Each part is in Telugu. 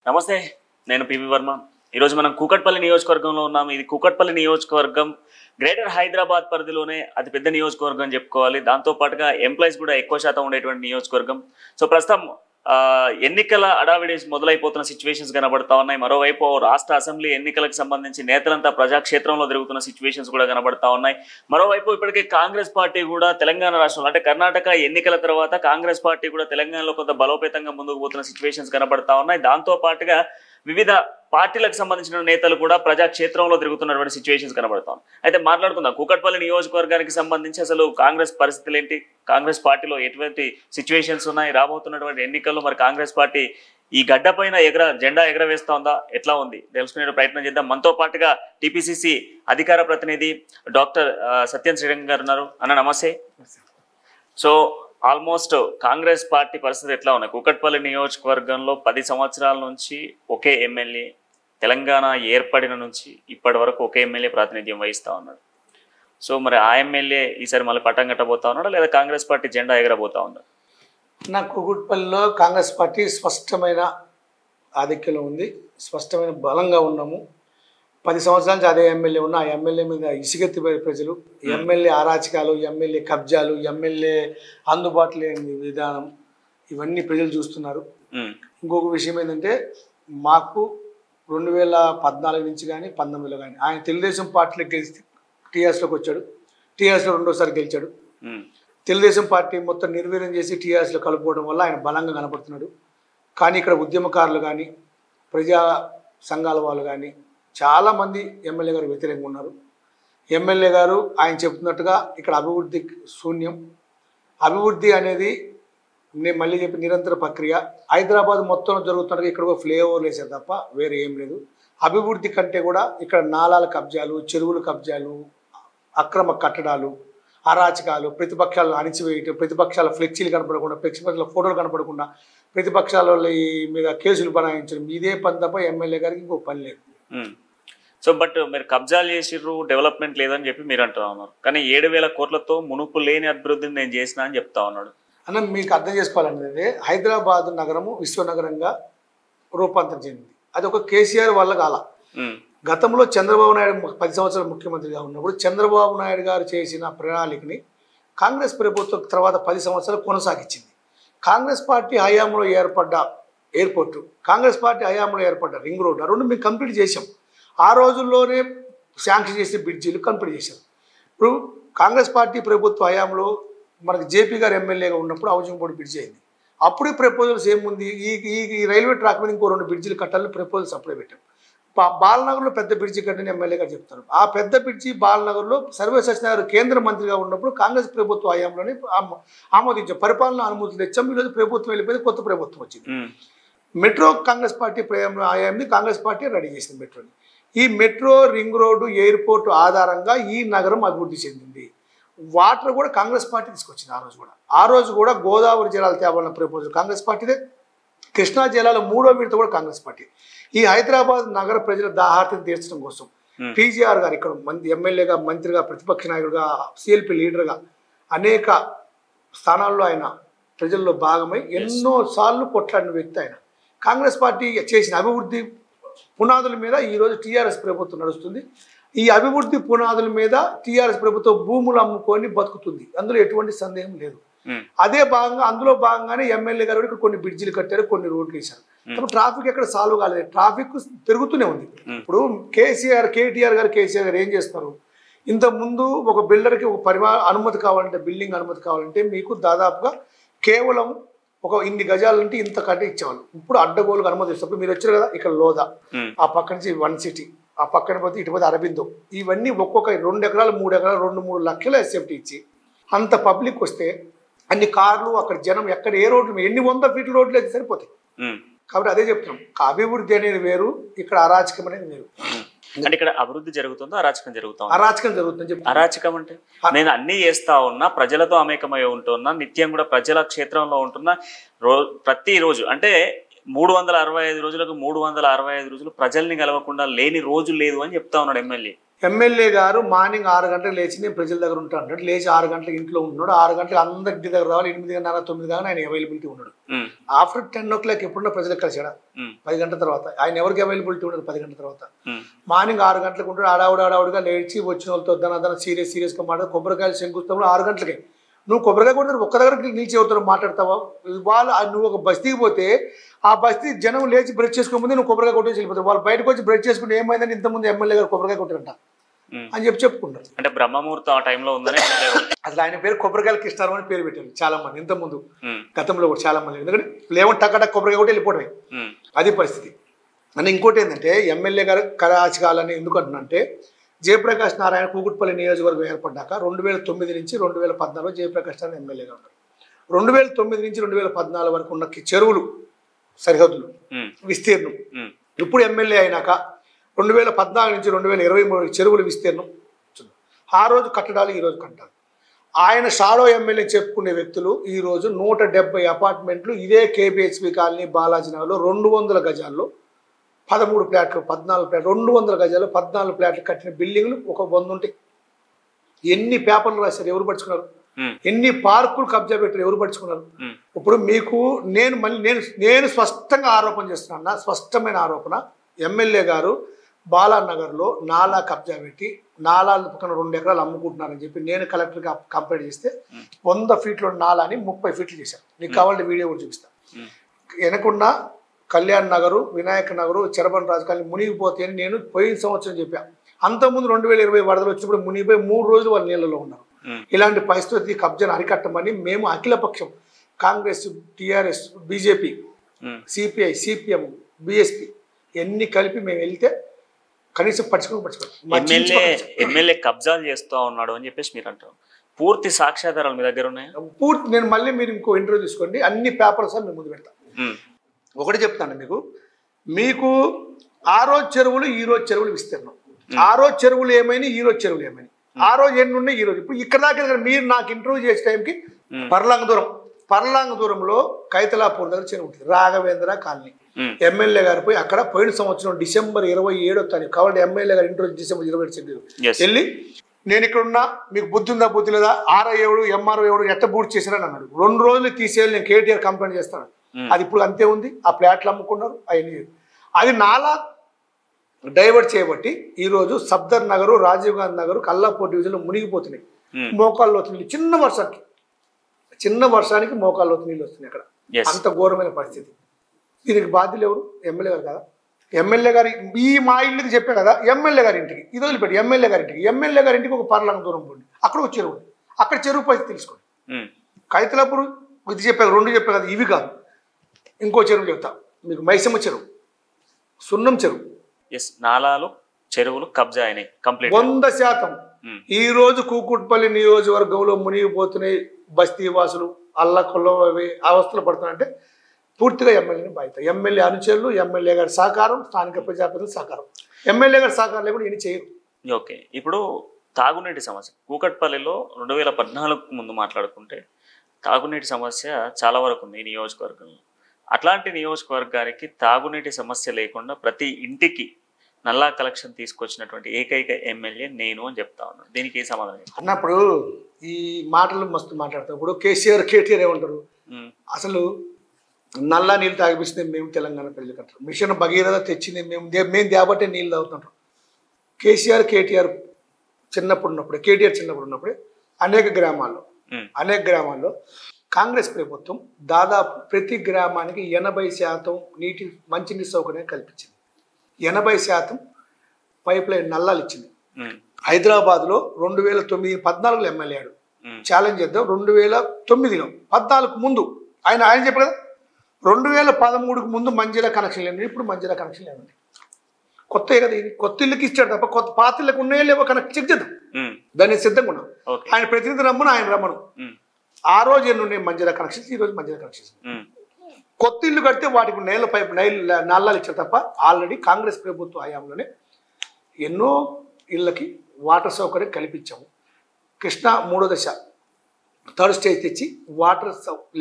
నమస్తే, నేను పివి వర్మ. ఈరోజు మనం కూకట్పల్లి నియోజకవర్గంలో ఉన్నాము. ఇది కూకట్పల్లి నియోజకవర్గం గ్రేటర్ హైదరాబాద్ పరిధిలోనే అతిపెద్ద నియోజకవర్గం చెప్పుకోవాలి. దాంతోపాటుగా ఎంప్లాయీస్ కూడా ఎక్కువ శాతం ఉండేటువంటి నియోజకవర్గం. సో ప్రస్తుతం ఎన్నికల అడావిడి మొదలైపోతున్న సిచ్యువేషన్స్ కనబడతా ఉన్నాయి. మరోవైపు రాష్ట్ర అసెంబ్లీ ఎన్నికలకు సంబంధించి నేతలంతా ప్రజాక్షేత్రంలో జరుగుతున్న సిచ్యువేషన్స్ కూడా కనబడతా ఉన్నాయి. మరోవైపు ఇప్పటికే కాంగ్రెస్ పార్టీ కూడా తెలంగాణ రాష్ట్రంలో అంటే కర్ణాటక ఎన్నికల తర్వాత కాంగ్రెస్ పార్టీ కూడా తెలంగాణలో కొంత బలోపేతంగా ముందుకు పోతున్న సిచ్యువేషన్స్ కనబడతా ఉన్నాయి. దాంతో పాటుగా వివిధ పార్టీలకు సంబంధించిన నేతలు కూడా ప్రజాక్షేత్రంలో తిరుగుతున్నటువంటి సిచ్యువేషన్స్ కనబడతాం. అయితే మాట్లాడుకుందాం కూకట్పల్లి నియోజకవర్గానికి సంబంధించి అసలు కాంగ్రెస్ పరిస్థితులు ఏంటి, కాంగ్రెస్ పార్టీలో ఎటువంటి సిచ్యువేషన్స్ ఉన్నాయి, రాబోతున్నటువంటి ఎన్నికల్లో మరి కాంగ్రెస్ పార్టీ ఈ గడ్డ పైన జెండా ఎగరవేస్తా ఉందా, ఎట్లా ఉంది తెలుసుకునే ప్రయత్నం చేద్దాం. మనతో పాటుగా టీపీసీసీ అధికార ప్రతినిధి డాక్టర్ సత్యం శ్రీరంగ గారు ఉన్నారు. అన్న నమస్తే. సో ఆల్మోస్ట్ కాంగ్రెస్ పార్టీ పరిస్థితి ఎట్లా ఉన్నాయి? కూకట్పల్లి నియోజకవర్గంలో 10 సంవత్సరాల నుంచి ఒకే ఎమ్మెల్యే, తెలంగాణ ఏర్పడిన నుంచి ఇప్పటి వరకు ఒకే ఎమ్మెల్యే ప్రాతినిధ్యం వహిస్తూ ఉన్నాడు. సో మరి ఆ ఎమ్మెల్యే ఈసారి మళ్ళీ పట్టం కట్టబోతా ఉన్నాడా లేదా కాంగ్రెస్ పార్టీ జెండా ఎగరబోతా ఉన్నాడు? నా కూకట్పల్లిలో కాంగ్రెస్ పార్టీ స్పష్టమైన ఆధిక్యంలో ఉంది, స్పష్టమైన బలంగా ఉన్నాము. 10 సంవత్సరాల నుంచి అదే ఎమ్మెల్యే ఉన్న ఆ ఎమ్మెల్యే మీద ఇసుగెత్తిపోయే ప్రజలు, ఎమ్మెల్యే అరాచకాలు, ఎమ్మెల్యే కబ్జాలు, ఎమ్మెల్యే అందుబాటులో లేని విధానం ఇవన్నీ ప్రజలు చూస్తున్నారు. ఇంకొక విషయం ఏంటంటే మాకు 2014 నుంచి కానీ 19లో కానీ ఆయన తెలుగుదేశం పార్టీలో గెలిచి టీఆర్ఎస్లోకి వచ్చాడు. టీఆర్ఎస్లో రెండోసారి గెలిచాడు. తెలుగుదేశం పార్టీ మొత్తం నిర్వీర్యం చేసి టీఆర్ఎస్లో కలుపుకోవడం వల్ల ఆయన బలంగా కనపడుతున్నాడు. కానీ ఇక్కడ ఉద్యమకారులు కానీ ప్రజా సంఘాల వాళ్ళు కానీ చాలామంది ఎమ్మెల్యే గారు వ్యతిరేకంగా ఉన్నారు. ఎమ్మెల్యే గారు ఆయన చెప్తున్నట్టుగా ఇక్కడ అభివృద్ధి శూన్యం. అభివృద్ధి అనేది నేను మళ్ళీ చెప్పి నిరంతర ప్రక్రియ. హైదరాబాద్ మొత్తం జరుగుతున్నట్టుగా ఇక్కడ ఒక ఫ్లైఓవర్లు వేసారు తప్ప వేరే ఏం లేదు. అభివృద్ధి కంటే కూడా ఇక్కడ నాలాల కబ్జాలు, చెరువుల కబ్జాలు, అక్రమ కట్టడాలు, అరాచకాలు, ప్రతిపక్షాలను అణిచివేయటం, ప్రతిపక్షాల ఫ్లెక్సీలు కనపడకుండా, ప్రతిపక్షాల ఫోటోలు కనపడకుండా, ప్రతిపక్షాల మీద కేసులు బనాయించడం, ఇదే పని తప్ప ఎమ్మెల్యే గారికి ఇంకో పని లేదు. సో బట్ మీరు కబ్జాలు చేసిర్రు, డెవలప్మెంట్ లేదని చెప్పి మీరు అంటా ఉన్నారు. కానీ 7,000 కోట్లతో మునుపు లేని అభివృద్ధిని నేను చేసిన అని చెప్తా ఉన్నాడు. అన్న మీకు అర్థం చేసుకోవాలనేది హైదరాబాద్ నగరము విశ్వనగరంగా రూపాంతరం చెందింది. అది ఒక కేసీఆర్ వల్ల కాల. గతంలో చంద్రబాబు నాయుడు 10 సంవత్సరాలు ముఖ్యమంత్రిగా ఉన్నప్పుడు చంద్రబాబు నాయుడు గారు చేసిన ప్రణాళికని కాంగ్రెస్ ప్రభుత్వం తర్వాత 10 సంవత్సరాలు కొనసాగించింది. కాంగ్రెస్ పార్టీ హయాంలో ఏర్పడ్డ ఎయిర్పోర్టు, కాంగ్రెస్ పార్టీ హయాంలో ఏర్పడ్డ రింగ్ రోడ్డు, ఆ రెండు మేము కంప్లీట్ చేసాం. ఆ రోజుల్లోనే శాంక్షన్ చేసిన బ్రిడ్జీలు కంప్లీట్ చేశాం. ఇప్పుడు కాంగ్రెస్ పార్టీ ప్రభుత్వ హయాంలో మనకి జేపీ గారు ఎమ్మెల్యేగా ఉన్నప్పుడు హౌసింగ్ బోర్డు బ్రిడ్జి అయింది. అప్పుడే ప్రపోజల్స్ ఏముంది, ఈ రైల్వే ట్రాక్ మీద ఇంకో 2 బ్రిడ్జీలు కట్టాలని ప్రపోజల్స్ అప్పుడే పెట్టాం. బాలనగర్లో పెద్ద బ్రిడ్జి కట్టని ఎమ్మెల్యే గారు చెప్తారు. ఆ పెద్ద బ్రిడ్జి బాలనగర్లో సర్వే సత్యనారాయణ కేంద్ర మంత్రిగా ఉన్నప్పుడు కాంగ్రెస్ ప్రభుత్వ హయాంలోనే ఆమోదించాం. పరిపాలన అనుమతులు తెచ్చాం. ఈరోజు ప్రభుత్వం వెళ్ళిపోయింది, కొత్త ప్రభుత్వం వచ్చింది. మెట్రో కాంగ్రెస్ పార్టీ హయాంని కాంగ్రెస్ పార్టీ రెడీ చేసింది మెట్రోని. ఈ మెట్రో, రింగ్ రోడ్డు, ఎయిర్పోర్టు ఆధారంగా ఈ నగరం అభివృద్ధి చెందింది. వాటర్ కూడా కాంగ్రెస్ పార్టీ తీసుకొచ్చింది. ఆ రోజు కూడా గోదావరి జలాలు తేవాలన్న ప్రపోజల్ కాంగ్రెస్ పార్టీదే. కృష్ణా జలాలు 3వ విడత కూడా కాంగ్రెస్ పార్టీ. ఈ హైదరాబాద్ నగర ప్రజల దాహార్తిని తీర్చడం కోసం పీజీఆర్ గారు ఇక్కడ ఎమ్మెల్యేగా, మంత్రిగా, ప్రతిపక్ష నాయకుడిగా, సిఎల్పి లీడర్గా అనేక స్థానాల్లో ఆయన ప్రజల్లో భాగమై ఎన్నోసార్లు కొట్లాడిన వ్యక్తి ఆయన. కాంగ్రెస్ పార్టీ చేసిన అభివృద్ధి పునాదుల మీద ఈరోజు టీఆర్ఎస్ ప్రభుత్వం నడుస్తుంది. ఈ అభివృద్ధి పునాదుల మీద టీఆర్ఎస్ ప్రభుత్వం భూములు అమ్ముకొని బతుకుతుంది, అందులో ఎటువంటి సందేహం లేదు. అందులో భాగంగానే ఎమ్మెల్యే గారు ఇక్కడ కొన్ని బ్రిడ్జిలు కట్టారు, కొన్ని రోడ్లు వేశారు. ట్రాఫిక్ ఎక్కడ సాల్వ్ కాలేదు, ట్రాఫిక్ పెరుగుతూనే ఉంది. ఇప్పుడు కేటీఆర్ గారు ఏం చేస్తారు, ఇంత ముందు ఒక బిల్డర్కి ఒక అనుమతి కావాలంటే, బిల్డింగ్ అనుమతి కావాలంటే మీకు దాదాపుగా కేవలం ఒక ఇన్ని గజాలంటే ఇంత కట్టి ఇచ్చేవాళ్ళు. ఇప్పుడు అడ్డగోలుగా అనుమతి ఇస్తారు. మీరు వచ్చారు కదా, ఇక్కడ లోదా, ఆ పక్క నుంచి 1 సిటీ, ఆ పక్కన పోతే ఇటు పోతే అరబిందో, ఇవన్నీ ఒక్కొక్క 2 ఎకరాలు 3 ఎకరాలు 2-3 లక్షల ఎస్ఎఫ్టీ ఇచ్చి అంత పబ్లిక్ వస్తే అన్ని కార్లు, అక్కడ జనం, ఎక్కడ ఏ రోడ్లు, ఎన్ని 100 ఫీట్ల రోడ్లు అయితే సరిపోతాయి. కాబట్టి అదే చెప్తున్నాం, అభివృద్ధి అనేది వేరు, ఇక్కడ అరాచకం అనేది వేరు. అంటే ఇక్కడ అభివృద్ధి జరుగుతుందో అరాచకం జరుగుతుందో? అరాచకం జరుగుతుంది. అరాచకం అంటే నేను అన్ని చేస్తా ఉన్నా, ప్రజలతో అమేకమై ఉంటున్నా, నిత్యం కూడా ప్రజల క్షేత్రంలో ఉంటున్నా, ప్రతిరోజు అంటే 365 రోజులకు 365 రోజులు ప్రజల్ని కలవకుండా లేని రోజు లేదు అని చెప్తా ఉన్నాడు ఎమ్మెల్యే. ఎమ్మెల్యే గారు మార్నింగ్ 6 గంటలకు లేచి నేను ప్రజల దగ్గర ఉంటాడు, లేచి 6 గంటలకు ఇంట్లో ఉంటున్నాడు, 6 గంటలకు అందరి ఇంటి దగ్గర రావాలి, 8:30 9 దాకా ఆయన అవైలబిలిటీ ఉన్నాడు. ఆఫ్టర్ 10 o'clock ఎప్పుడున్నా ప్రజలకు కలిసాడా? 10 గంటల తర్వాత ఆయన ఎవరికి అవైలబిలిటీ ఉండదు. 10 గంటల తర్వాత మార్నింగ్ 6 గంటలకు ఉంటాడు, ఆడావుడిగా లేచి వచ్చిన వాళ్ళతో దన సీరియస్గా మాట్లాడు, కొబ్బరికాయలు శంకుస్తాడు 6 గంటలకి. నువ్వు కొబ్బరికాయ కొట్టారు ఒక్క దగ్గర నిలిచి అవుతారు మాట్లాడతావా? వాళ్ళు నువ్వు ఒక బస్తీకి పోతే ఆ బస్తీ జనం లేచి బ్రష్ చేసుకోముందే నువ్వు కొబ్బరికాయ కొట్టేసి వెళ్ళిపోతారు. వాళ్ళు బయటకు వచ్చి బ్రష్ చేసుకుంటే ఏమైందని ఇంతకుముందు ఎమ్మెల్యే గారు కొబ్బరికాయ కొట్టారంట అని చెప్పుకుంటారు. అంటే బ్రహ్మముహూర్తం ఆ టైంలో ఉందని అసలు ఆయన పేరు కొబ్బరికాయల కృష్ణారావు అని పేరు పెట్టారు చాలా మంది ఇంతకుముందు, గతంలో కూడా చాలా మంది. ఎందుకంటే లేవని టక్కట కొబ్బరికాయ కొట్టి వెళ్ళిపోవడమే అది పరిస్థితి. అని ఇంకోటి ఏంటంటే ఎమ్మెల్యే గారు కళాచికాలని ఎందుకు అంటున్నంటే జయప్రకాష్ నారాయణ కూకుట్పల్లి నియోజకవర్గం ఏర్పడ్డాక 2009 నుంచి 2014 జయప్రకాష్ నారాయణ ఎమ్మెల్యేగా ఉన్నారు. 2009 నుంచి 2014 వరకు ఉన్న చెరువులు సరిహద్దులు విస్తీర్ణం ఇప్పుడు ఎమ్మెల్యే అయినాక 2014 నుంచి 2023 చెరువుల విస్తీర్ణం ఆ రోజు కట్టడాలు ఈ రోజు కట్టాలి. ఆయన షాడో ఎమ్మెల్యే చెప్పుకునే వ్యక్తులు ఈ రోజు 170 అపార్ట్మెంట్లు ఇదే కేబిహెచ్పి కాలనీ బాలాజీనగర్లో 200 గజాల్లో 13 ఫ్లాట్లు 14 ఫ్లాట్లు 200 గజాలు 14 ఫ్లాట్లు కట్టిన బిల్డింగ్లు ఒక 100 ఉంటాయి. ఎన్ని పేపర్లు రాశారు? ఎవరు పడుచుకున్నారు? ఎన్ని పార్కులు కబ్జా పెట్టారు? ఎవరు పడుచుకున్నారు? ఇప్పుడు మీకు నేను స్పష్టంగా ఆరోపణ చేస్తున్నా, స్పష్టమైన ఆరోపణ. ఎమ్మెల్యే గారు బాలానగర్లో నాలా కబ్జా పెట్టి నాలాలు పక్కన 2 ఎకరాలు అమ్ముకుంటున్నారని చెప్పి నేను కలెక్టర్గా కంప్లైంట్ చేస్తే 100 ఫీట్ల నాలాని 30 ఫీట్లు చేశారు. నీకు కావాలంటే వీడియో కూడా చూపిస్తాను. వెనకున్న కళ్యాణ్ నగరు, వినాయక నగరు, చరబన్ రాజకాలని మునిగిపోతే అని నేను పోయిన సంవత్సరం చెప్పాను. అంతకుముందు 2020 వరదలు వచ్చినప్పుడు మునిగిపోయి 3 రోజులు వాళ్ళు నీళ్ళలో ఉన్నారు. ఇలాంటి పరిస్థితి కబ్జాను అరికట్టమని మేము అఖిలపక్షం Congress, TRS, BJP, CPI, CPM, BSP ఎన్ని కలిపి మేము వెళ్తే కనీసం ఎమ్మెల్యే కబ్జాలు చేస్తూ ఉన్నాడు అని చెప్పేసి మీరు అంటారు. పూర్తి సాక్ష్యాధారాలు మీ దగ్గర ఉన్నాయి? పూర్తి నేను మళ్ళీ మీరు ఇంకో ఇంటర్వ్యూ తీసుకోండి, అన్ని పేపర్స్ మేము ముందు పెడతాం. ఒకటి చెప్తాను మీకు ఆ రోజు చెరువులు ఈ రోజు చెరువులు విస్తీర్ణం, ఆ రోజు చెరువులు ఏమైనా ఈ రోజు చెరువులు ఏమైనా, ఆ రోజు ఎన్ని ఉన్నాయి ఈ రోజు. ఇప్పుడు ఇక్కడ దాకా మీరు నాకు ఇంటర్వ్యూ చేసే టైంకి పర్లాంగ దూరంలో కైతలాపూర్ దగ్గర చెరువు ఉంటుంది, రాఘవేంద్ర కాలనీ. ఎమ్మెల్యే గారు పోయి అక్కడ పోయిన సంవత్సరం డిసెంబర్ 27వ తారీఖు కాబట్టి ఎమ్మెల్యే గారు ఇంటర్వ్యూ డిసెంబర్ 27 వెళ్ళి నేను ఇక్కడ ఉన్నా, మీకు బుద్ధి ఉందా బుద్ధి లేదా, ఆర్ఐ ఎంఆర్ఓ ఎట్ట బూట్ చేశారని అన్నాడు. 2 రోజులు తీసేయాలి, నేను కేటీఆర్ కంప్లైంట్ చేస్తాను. అది ఇప్పుడు అంతే ఉంది. ఆ ప్లాట్లు అమ్ముకున్నారు అవన్నీ. అది నాలా డైవర్ట్ చేయబట్టి ఈరోజు సఫ్దర్ నగరు, రాజీవ్ గాంధీ నగరు, కల్లాపూర్ డివిజన్లో మునిగిపోతున్నాయి. మోకాల్లో నీళ్ళు చిన్న వర్షానికి మోకాల్లో నీళ్ళు వస్తున్నాయి అక్కడ. అంత ఘోరమైన పరిస్థితి. దీనికి బాధ్యులు ఎవరు? ఎమ్మెల్యే గారు కదా. ఎమ్మెల్యే గారి ఈ మా ఇల్లుకి చెప్పే కదా ఎమ్మెల్యే గారి ఇంటికి ఇది వదిలిపెట్టి ఎమ్మెల్యే గారింటికి ఒక పర్లాంగ దూరం పోండి, అక్కడ ఒక చెరువు, అక్కడ చెరువు పరిస్థితి తెలుసుకోండి. కైతలాపూర్ ఇది చెప్పారు, 2 చెప్పారు కదా, ఇవి కాదు. ఇంకో చెరువు చెప్తా మీకు, మైసమ్మ చెరువు, సున్నం చెరువు. నాలాలు చెరువులు కబ్జా అయినాయి కంప్లీట్ 100%. ఈ రోజు కూకుట్పల్లి నియోజకవర్గంలో మునిగిపోతున్నాయి బస్తీ వాసులు, అల్లకొల్లం అవి అవస్థలు పడుతున్నాయంటే పూర్తిగా ఎమ్మెల్యేని బాధ్యత. ఎమ్మెల్యే అనుచరులు, ఎమ్మెల్యే గారి సహకారం, స్థానిక ప్రజాప్రతినిధుల సహకారం. ఎమ్మెల్యే గారి సహకారం లేకుండా ఏమి చేయరు. ఓకే, ఇప్పుడు తాగునీటి సమస్య కూకట్పల్లిలో 2014 ముందు మాట్లాడుకుంటే తాగునీటి సమస్య చాలా వరకు ఉంది ఈ నియోజకవర్గంలో. అట్లాంటి నియోజకవర్గానికి తాగునీటి సమస్య లేకుండా ప్రతి ఇంటికి నల్లా కలెక్షన్ తీసుకొచ్చినటువంటి ఏకైక ఎమ్మెల్యే నేను అని చెప్తా ఉన్నాను. దీనికి ఏ సమాధానం అన్నప్పుడు ఈ మాటలు మస్తు మాట్లాడతాం. ఇప్పుడు కేటీఆర్ ఏమంటారు, అసలు నల్లా నీళ్ళు తాగిపిస్తుంది మేము తెలంగాణ ప్రజలకు అంటారు. మిషన్ భగీరథ తెచ్చింది మేము దేబట్టే నీళ్ళు తాగుతుంటాం. కేటీఆర్ చిన్నప్పుడు ఉన్నప్పుడే అనేక గ్రామాల్లో కాంగ్రెస్ ప్రభుత్వం దాదాపు ప్రతి గ్రామానికి 80% మంచినీటి సౌకర్యం కల్పించింది. 80% పైప్ లైన్ నల్లాలు ఇచ్చింది. హైదరాబాద్లో 2014 ఎమ్మెల్యే ఛాలెంజ్ చేద్దాం. 2009లో 14కు ముందు ఆయన చెప్పారు కదా, 2013కు ముందు మంజీరా కనెక్షన్ లేని, ఇప్పుడు మంజీరా కనెక్షన్ లేదండి. కొత్త కదా ఇది, కొత్త ఇళ్ళకి ఇచ్చాడు తప్ప కొత్త పాత ఇళ్ళకి ఉన్నాయో లేవో కనెక్ట్ చెక్ చేద్దాం. దాన్ని సిద్ధంగా ఉన్నాం. ఆయన ప్రతినిధి రమ్మను, ఆయన రమ్మను. ఆ రోజు ఎన్ని ఉన్నాయి మంజీరా కనెక్షన్స్, ఈ రోజు మంజీరా కనెక్షన్స్. కొత్త ఇల్లు కడితే వాటికి నల్లాలు ఇచ్చారు తప్ప ఆల్రెడీ కాంగ్రెస్ ప్రభుత్వ హయాంలోనే ఎన్నో ఇళ్ళకి వాటర్ సౌకర్యం కల్పించాము. కృష్ణా 3వ దశ థర్డ్ స్టేజ్ తెచ్చి వాటర్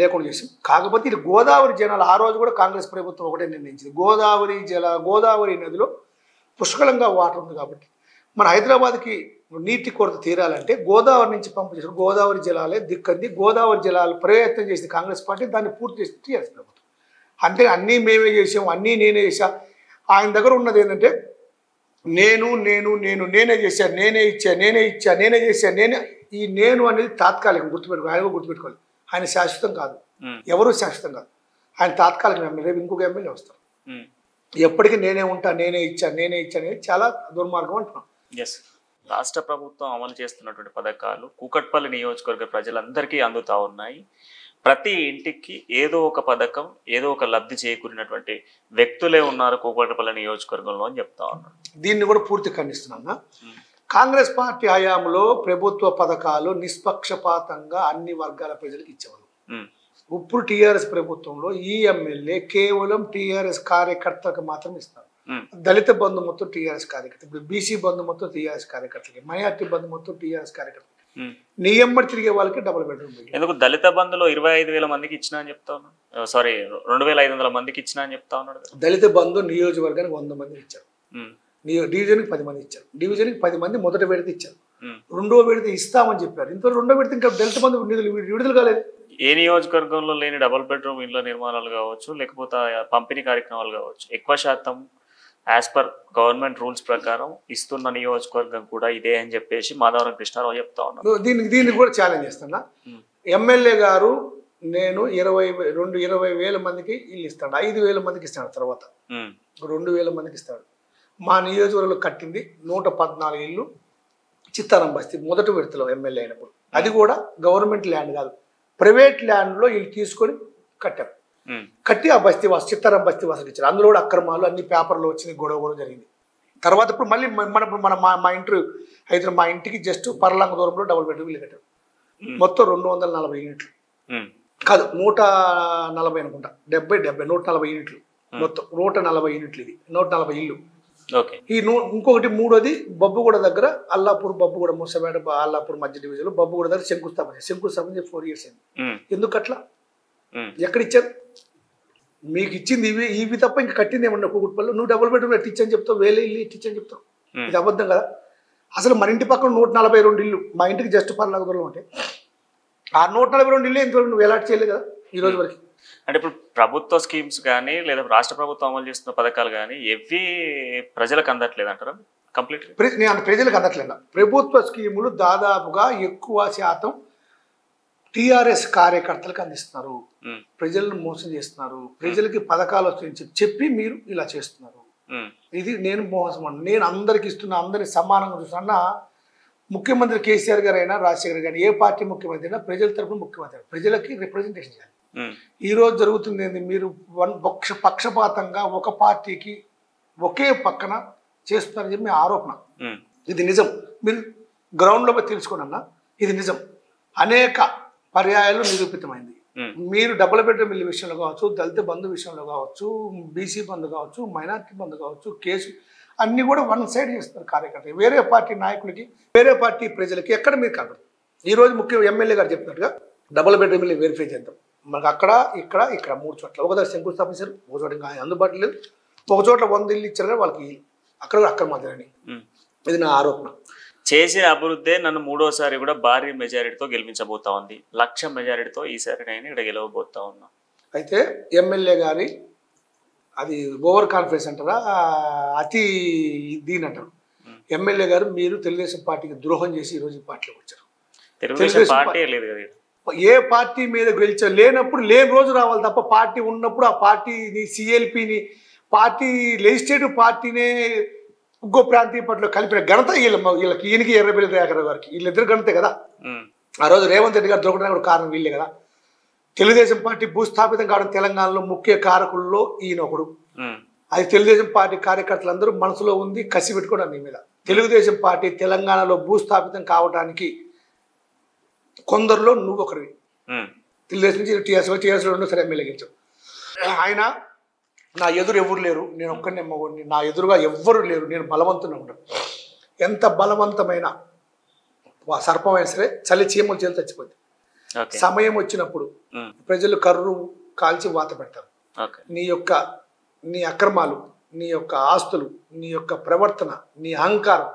లేకుండా చేసాం. కాకపోతే ఇది గోదావరి జలాలు ఆ రోజు కూడా కాంగ్రెస్ ప్రభుత్వం ఒకటే నిర్ణయించింది, గోదావరి నదిలో పుష్కలంగా వాటర్ ఉంది కాబట్టి మన హైదరాబాద్కి నీటి కొరత తీరాలంటే గోదావరి నుంచి పంపు చేసిన గోదావరి జలాలే దిక్కంది. గోదావరి జలాలు ప్రయత్నం చేసింది కాంగ్రెస్ పార్టీ, దాన్ని పూర్తి చేసి టీఆర్ఎస్ ప్రభుత్వం. అంటే అన్నీ మేమే చేసాం, అన్నీ నేనే చేశా. ఆయన దగ్గర ఉన్నది ఏంటంటే నేనే చేశాను, నేనే చేశాను. ఈ నేను అనేది తాత్కాలికం, గుర్తుపెట్టుకోవాలి. ఆయన కూడా గుర్తుపెట్టుకోవాలి, ఆయన శాశ్వతం కాదు, ఎవరు శాశ్వతం కాదు. ఆయన తాత్కాలిక ఎమ్మెల్యే, రేపు ఇంకొక ఎమ్మెల్యే వస్తారు. ఎప్పటికీ నేనే ఉంటా, నేనే ఇచ్చాను అనేది చాలా దుర్మార్గం అంటున్నాం. రాష్ట్ర ప్రభుత్వం అమలు చేస్తున్నటువంటి పథకాలు కూకట్పల్లి నియోజకవర్గ ప్రజలందరికీ అందుతా ఉన్నాయి. ప్రతి ఇంటికి ఏదో ఒక పథకం, ఏదో ఒక లబ్ధి చేకూరినటువంటి వ్యక్తులే ఉన్నారు కూకట్పల్లి నియోజకవర్గంలో అని చెప్తా ఉన్నారు. దీన్ని కూడా పూర్తి ఖండిస్తున్నా. కాంగ్రెస్ పార్టీ హయాంలో ప్రభుత్వ పథకాలు నిష్పక్షపాతంగా అన్ని వర్గాల ప్రజలకు ఇచ్చేవాళ్ళు. ఇప్పుడు టీఆర్ఎస్ ప్రభుత్వంలో ఈ ఎమ్మెల్యే కేవలం టీఆర్ఎస్ కార్యకర్తలకు మాత్రం ఇస్తారు. దళిత బంధు మొత్తం టీఆర్ఎస్ కార్యకర్త, ఇప్పుడు బీసీ బంధు మొత్తం టీఆర్ఎస్ కార్యకర్తలకి, మైనార్టీ బంధు మొత్తం టీఆర్ఎస్ కార్యకర్తలకి, నియమ్మడి తిరిగే వాళ్ళకి డబుల్ బెడ్రూమ్. ఎందుకు దళిత బంధులో 25,000 మందికి ఇచ్చినా అని చెప్తా ఉన్నాడు, సారీ 2,500 మందికి ఇచ్చినా అని చెప్తా ఉన్నాడు. దళిత బంధు నియోజకవర్గానికి 100 మందికి ఇచ్చారు, డివిజన్కి 10 మంది ఇచ్చారు. డివిజన్కి 10 మంది మొదటి విడత ఇచ్చారు, రెండో విడత ఇస్తామని చెప్పారు. ఇంత రెండో విడత ఇంకా దళిత బంధు నిధులు విడుదల కాలేదు. ఏ నియోజకవర్గంలో లేని డబుల్ బెడ్రూమ్ ఇళ్ల నిర్మాణాలు కావచ్చు, లేకపోతే పంపిణీ కార్యక్రమాలు కావచ్చు, ఎక్కువ శాతం యాజ్ పర్ గవర్నమెంట్ రూల్స్ ప్రకారం ఇస్తున్న నియోజకవర్గం కూడా ఇదే అని చెప్పేసి మాధవరం కృష్ణారావు చెప్తా ఉన్నారు. దీన్ని కూడా ఛాలెంజ్ చేస్తున్నా. ఎమ్మెల్యే గారు నేను 20,000 మందికి ఇల్లు ఇస్తాడు, 5,000 మందికి ఇస్తాడు, తర్వాత 2,000 మందికి ఇస్తాడు. మా నియోజకవర్గంలో కట్టింది 114 ఇల్లు చిత్తారం బస్తీ మొదటి విడతలో ఎమ్మెల్యే అయినప్పుడు. అది కూడా గవర్నమెంట్ ల్యాండ్ కాదు, ప్రైవేట్ ల్యాండ్లో ఇల్లు తీసుకొని కట్టారు. కట్టి ఆ బస్తీ వాసు చిత్తారం బస్తీ వాసుకి ఇచ్చారు. అందులో కూడా అక్రమాలు అన్ని పేపర్లో వచ్చింది, గొడవ జరిగింది. తర్వాత ఇప్పుడు మళ్ళీ మా ఇంటర్వ్యూ అయితే మా ఇంటికి జస్ట్ పర్లాంగ దూరంలో డబుల్ బెడ్రూమ్ ఇల్లు కట్టారు. మొత్తం 240 యూనిట్లు కాదు, 140 అనుకుంటా, 70 140 యూనిట్లు, మొత్తం 140 యూనిట్లు. ఇది 140 ఇల్లు. ఈ ఇంకొకటి మూడోది బబ్బుగూడ దగ్గర అల్లాపూర్, బబ్బుగూడ మూసపేట అల్లాపూర్ మధ్య డివిజన్ లో బబ్బుగూడ దగ్గర శంకుస్థాపన 4 years అయింది. ఎందుకు అట్లా, ఎక్కడ ఇచ్చారు? మీకు ఇచ్చింది ఇవి తప్ప ఇంకా కట్టింది ఏమన్నా కూకట్పల్లి? నువ్వు డబుల్ బెడ్రూమ్ ఎట్టిచ్చని చెప్తావు, 1,000 ఇల్లు ఇట్టిచ్చని చెప్తావు. ఇది అబద్ధం కదా. అసలు మన ఇంటి పక్కన 142 ఇల్లు, మా ఇంటికి జస్ట్ పర్లాంగ దూరంలో ఉంటాయి. ఆ 142 ఇల్లు ఇంతవరకు నువ్వు ఎలాంటి చేయలేదు కదా ఈ రోజు వరకు. అంటే ఇప్పుడు ప్రభుత్వ స్కీమ్స్ కానీ లేదా రాష్ట్ర ప్రభుత్వం అమలు చేస్తున్న పథకాలు కానీ ఎవి ప్రజలకు అందట్లేదు అంటారా? కంప్లీట్ నేను ప్రజలకు అందట్లేదు. ప్రభుత్వ స్కీములు దాదాపుగా ఎక్కువ శాతం టీఆర్ఎస్ కార్యకర్తలకు అందిస్తున్నారు, ప్రజలను మోసం చేస్తున్నారు. ప్రజలకి పథకాలు వస్తాయని చెప్పి మీరు ఇలా చేస్తున్నారు. ఇది నేను మోసం అన్న, నేను అందరికి ఇస్తున్నా, అందరికి సమానంగా చూస్తున్నా. ముఖ్యమంత్రి కేసీఆర్ గారు అయినా రాజశేఖర్ గారు ఏ పార్టీ ముఖ్యమంత్రి అయినా ప్రజల తరఫున ముఖ్యమంత్రి, ప్రజలకి రిప్రజెంటేషన్ చేయాలి. ఈ రోజు జరుగుతుంది ఏంది, మీరు పక్షపాతంగా ఒక పార్టీకి ఒకే పక్కన చేస్తున్నారని చెప్పి ఆరోపణ. ఇది నిజం, మీరు గ్రౌండ్లో తెలుసుకోండి అన్న, ఇది నిజం. అనేక పర్యాయాలు నిరూపితమైంది. మీరు డబుల్ బెడ్రూమ్ ఇల్లు విషయంలో కావచ్చు, దళిత బంధు విషయంలో కావచ్చు, బీసీ బంధు కావచ్చు, మైనార్టీ బంధు కావచ్చు, కేసు అన్నీ కూడా వన్ సైడ్ చేస్తున్నారు కార్యకర్తలు. వేరే పార్టీ నాయకులకి, వేరే పార్టీ ప్రజలకి ఎక్కడ మీరు కాదు. ఈరోజు ముఖ్య ఎమ్మెల్యే గారు చెప్పినట్టుగా డబుల్ బెడ్రూమ్ ఇల్లు వెరిఫై చేద్దాం. మనకు అక్కడ ఇక్కడ 3 చోట్ల, ఒక దగ్గర శంకుస్థాపన ఇచ్చారు, ఒక చోట ఇంకా అందుబాటులో లేదు, ఒక చోట్ల 100 ఇల్లు ఇచ్చారు కానీ వాళ్ళకి అక్కడ మాత్రమే. ఇది నా ఆరోపణ. చేసిన అభివృద్ధి నన్ను 3వసారి కూడా భారీ మెజారిటీతో గెలిపించబోతా ఉంది. 1,00,000 మెజారిటీతో ఈసారి నేను ఇక్కడ గెలవబోతా ఉన్నా. అయితే ఎమ్మెల్యే గారి అది ఓవర్ కాన్ఫిడెన్స్ అంటారా, అతి దీని అంటారు. ఎమ్మెల్యే గారు మీరు తెలుగుదేశం పార్టీకి ద్రోహం చేసి ఈరోజు ఈ పార్టీలోకి వచ్చారు. తెలుగుదేశం పార్టీ లేదు కదా, ఏ పార్టీ మీద గెలిచారు? లేనప్పుడు లేని రోజు రావాలి తప్ప, పార్టీ ఉన్నప్పుడు ఆ పార్టీని, సిఎల్పిని, పార్టీ లెజిస్లేటివ్ పార్టీనే ఇంకో ప్రాంతీయ పార్టీలో కలిపిన ఘనత వీళ్ళకి, ఈయనకి ఎర్రబెల్లి దయాకర్ గారికి, వీళ్ళిద్దరు ఘనతే కదా. ఆ రోజు రేవంత్ రెడ్డి గారు దొరకడానికి కూడా కారణం వీళ్ళే కదా. తెలుగుదేశం పార్టీ భూస్థాపితం కావడం తెలంగాణలో ముఖ్య కారకుల్లో ఈయన ఒకడు. అది తెలుగుదేశం పార్టీ కార్యకర్తలందరూ మనసులో ఉంది, కసి పెట్టుకోవడం నీ మీద. తెలుగుదేశం పార్టీ తెలంగాణలో భూస్థాపితం కావడానికి కొందరిలో నువ్వు ఒకరివి. తెలుగుదేశం నుంచి టీఆర్ఎస్ 2 ఎమ్మెల్యే గెలిచావు. ఆయన నా ఎదురు ఎవరు లేరు, నేను ఒక్కడినే మగోడిని, నా ఎదురుగా ఎవ్వరు లేరు, నేను బలవంతున్నా ఉండను. ఎంత బలవంతమైన సర్పమైనా సరే చలి చీమల చేతులు చచ్చిపోద్ది. సమయం వచ్చినప్పుడు ప్రజలు కర్రు కాల్చి వాత పెడతారు. నీ అక్రమాలు, నీ యొక్క ఆస్తులు, నీ యొక్క ప్రవర్తన, నీ అహంకారం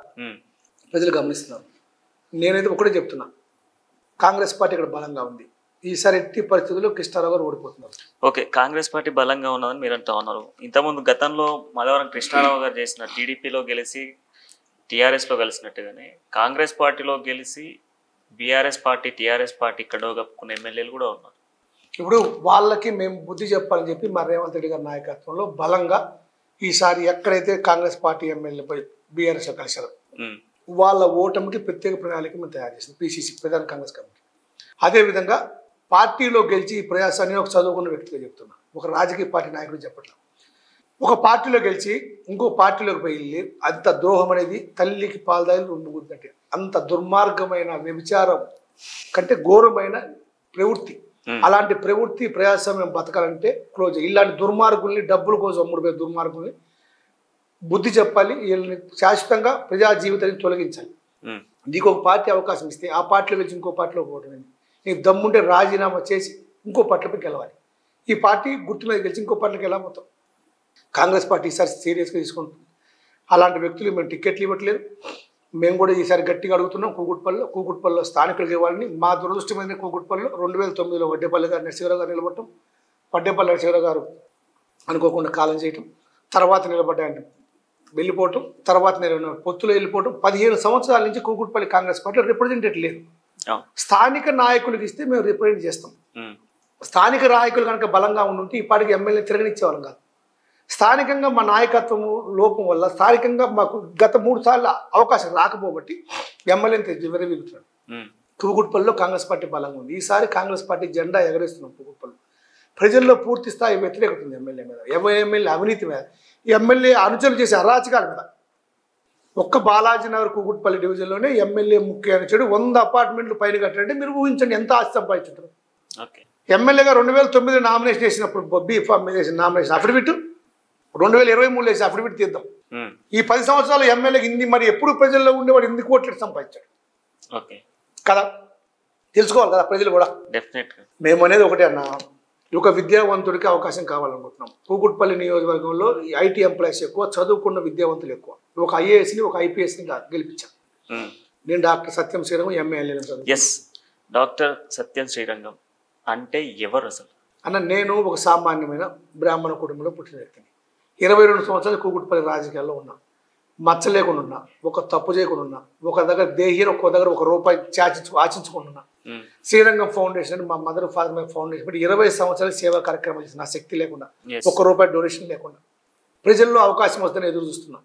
ప్రజలు గమనిస్తున్నారు. నేనైతే ఒకటే చెప్తున్నా, కాంగ్రెస్ పార్టీ ఇక్కడ బలంగా ఉంది. ఈసారి ఎట్టి పరిస్థితుల్లో కృష్ణారావు గారు ఓడిపోతున్నారు. ఓకే, కాంగ్రెస్ పార్టీ బలంగా ఉన్నదని మీరు అంటా ఉన్నారు. ఇంతకుముందు గతంలో మలవరం కృష్ణారావు గారు చేసిన టీడీపీలో గెలిచి టీఆర్ఎస్లో కలిసినట్టుగానే కాంగ్రెస్ పార్టీలో గెలిచి బీఆర్ఎస్ పార్టీ, టీఆర్ఎస్ పార్టీ ఇక్కడ కప్పుకున్న ఎమ్మెల్యేలు కూడా ఉన్నారు. ఇప్పుడు వాళ్ళకి మేము బుద్ధి చెప్పాలని చెప్పి మా రేవంత్ రెడ్డి గారి నాయకత్వంలో బలంగా ఈసారి ఎక్కడైతే కాంగ్రెస్ పార్టీ ఎమ్మెల్యేపై బీఆర్ఎస్లో కలిశారు వాళ్ళ ఓటమికి ప్రత్యేక ప్రణాళిక మేము తయారు చేసింది పిసిసి ప్రధాన కాంగ్రెస్ కమిటీ. అదేవిధంగా పార్టీలో గెలిచి ఈ ప్రయాసాన్ని ఒక చదువుకున్న వ్యక్తిగా చెప్తున్నా, ఒక రాజకీయ పార్టీ నాయకుడు చెప్పట్లేదు. ఒక పార్టీలో గెలిచి ఇంకో పార్టీలోకి వెళ్ళి అంత ద్రోహం అనేది తల్లికి పాలదాయిలు రెండు గుద్దంటే అంత దుర్మార్గమైన వ్యభిచారం కంటే ఘోరమైన ప్రవృత్తి. అలాంటి ప్రవృత్తి ప్రయాసం బతకాలంటే క్లోజ్. ఇలాంటి దుర్మార్గుల్ని డబ్బుల కోసం అమ్ముడుపోయే దుర్మార్గుల్ని బుద్ధి చెప్పాలి. వీళ్ళని శాశ్వతంగా ప్రజా జీవితాన్ని తొలగించాలి. నీకు ఒక పార్టీ అవకాశం ఇస్తే ఆ పార్టీలో గెలిచి ఇంకో పార్టీలో పోవడం, నీకు దమ్ముంటే రాజీనామా చేసి ఇంకో పార్టీలోకి గెలవాలి. ఈ పార్టీ గుర్తు మీద గెలిచి ఇంకో పార్టీకి వెళ్ళబోతాం. కాంగ్రెస్ పార్టీ ఈసారి సీరియస్గా తీసుకుంటుంది. అలాంటి వ్యక్తులు మేము టికెట్లు ఇవ్వట్లేదు. మేము కూడా ఈసారి గట్టిగా అడుగుతున్నాం. కూకుట్పల్లిలో స్థానికులకు ఇవ్వాలని. మా దురదృష్టమైన కూకుట్పల్లిలో 2009లో వడ్డేపల్లి గారు నరసింహరావు గారు నిలబడటం, వడ్డేపల్లి నరసింహరావు గారు అనుకోకుండా కాలం చేయటం, తర్వాత నిలబడ్డాయంటే వెళ్ళిపోవటం, తర్వాత నేను పొత్తులో వెళ్ళిపోవటం. 15 సంవత్సరాల నుంచి కూకుట్పల్లి కాంగ్రెస్ పార్టీలో రిప్రజెంటేటివ్ లేదు. స్థానిక నాయకులకు ఇస్తే మేము రిప్రజెంట్ చేస్తాం. స్థానిక నాయకులు కనుక బలంగా ఉండుంటే ఈ పార్టీకి ఎమ్మెల్యే తిరగనిచ్చేవాళ్ళం కాదు. స్థానికంగా మా నాయకత్వము లోపం వల్ల స్థానికంగా మాకు గత 3 సార్లు అవకాశం రాకపోబట్టి ఎమ్మెల్యేని విరవీగుతున్నాడు. కూకుట్పల్లిలో కాంగ్రెస్ పార్టీ బలంగా ఉంది. ఈసారి కాంగ్రెస్ పార్టీ జెండా ఎగరేస్తున్నాం. కూకుట్పల్లి ప్రజల్లో పూర్తి స్థాయి వ్యతిరేకత ఉంది ఎమ్మెల్యే మీద, ఎమ్మెల్యే అవినీతి మీద, ఎమ్మెల్యే అనుచరులు చేసే అరాచకాల మీద. ఒక్క బాలాజీనగర్ కూకుట్పల్లి డివిజన్లోనే ఎమ్మెల్యే ముఖ్య అనుచరుడు 100 అపార్ట్మెంట్లు పైన కట్టారంటే మీరు ఊహించండి ఎంత ఆస్తి సంపాదించుంటారు. ఎమ్మెల్యేగా 2009 నామినేషన్ వేసినప్పుడు బీఫామ్ మీద వేసిన నామినేషన్ అఫిడవిట్ 2023 వేసి అఫిడవిట్ తీద్దాం. ఈ 10 సంవత్సరాలు ఎమ్మెల్యేకి ఇన్ని మరి ఎప్పుడు ప్రజల్లో ఉండేవాడు 8 కోట్లు సంపాదించాడు కదా, తెలుసుకోవాలి కదా ప్రజలు కూడా. మేము అనేది ఒకటే అన్నా, ఒక విద్యావంతుడికి అవకాశం కావాలనుకుంటున్నాం. కూకుట్పల్లి నియోజకవర్గంలో ఐటీ ఎంప్లాయీస్ ఎక్కువ, చదువుకున్న విద్యావంతులు ఎక్కువ. ఒక ఐఏఎస్ని ఒక ఐపీఎస్ని గెలిపించాను. నేను డాక్టర్ సత్యం శ్రీరంగం ఎమ్మెల్యే. డాక్టర్ సత్యం శ్రీరంగం అంటే ఎవరు అసలు అన్న? నేను ఒక సామాన్యమైన బ్రాహ్మణ కుటుంబంలో పుట్టిన వ్యక్తిని. 22 సంవత్సరాలు కూకుట్పల్లి రాజకీయాల్లో ఉన్నా, మచ్చ లేకుండా ఉన్నా, ఒక తప్పు చేయకుండా ఉన్నా, ఒక దగ్గర దేహీన ఒక్కో దగ్గర ₹1 ఆచించుకుంటున్నా. శ్రీరంగం ఫౌండేషన్ అని మా మదర్ ఫాదర్ ఫౌండేషన్ పెట్టి 20 సంవత్సరాలు సేవా కార్యక్రమాలు చేసిన, నా శక్తి లేకుండా, ₹1 డొనేషన్ లేకుండా ప్రజల్లో అవకాశం వస్తుందని ఎదురు చూస్తున్నా.